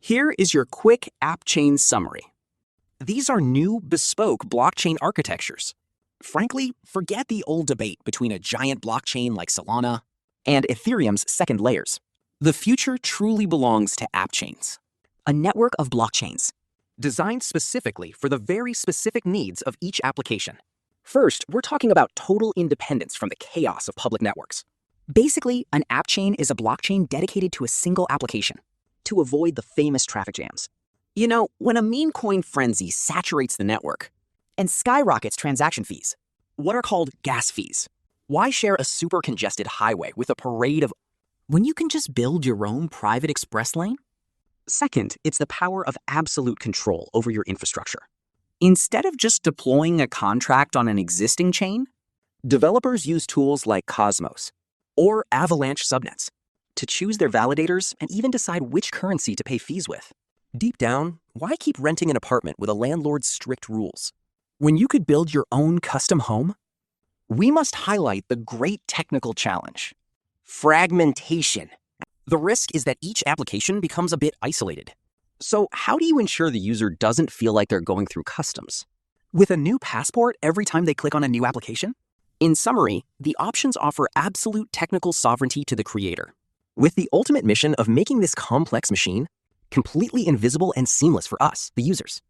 Here is your quick app chain summary. These are new, bespoke blockchain architectures. Frankly, forget the old debate between a giant blockchain like Solana and Ethereum's second layers. The future truly belongs to app chains, a network of blockchains designed specifically for the very specific needs of each application. First, we're talking about total independence from the chaos of public networks. Basically, an app chain is a blockchain dedicated to a single application to avoid the famous traffic jams. You know, when a meme coin frenzy saturates the network and skyrockets transaction fees, what are called gas fees? Why share a super congested highway with a parade of when you can just build your own private express lane? Second, it's the power of absolute control over your infrastructure. Instead of just deploying a contract on an existing chain, developers use tools like Cosmos or Avalanche subnets to choose their validators and even decide which currency to pay fees with. Deep down, why keep renting an apartment with a landlord's strict rules when you could build your own custom home? We must highlight the great technical challenge: fragmentation. The risk is that each application becomes a bit isolated. So how do you ensure the user doesn't feel like they're going through customs with a new passport every time they click on a new application? In summary, the options offer absolute technical sovereignty to the creator, with the ultimate mission of making this complex machine completely invisible and seamless for us, the users.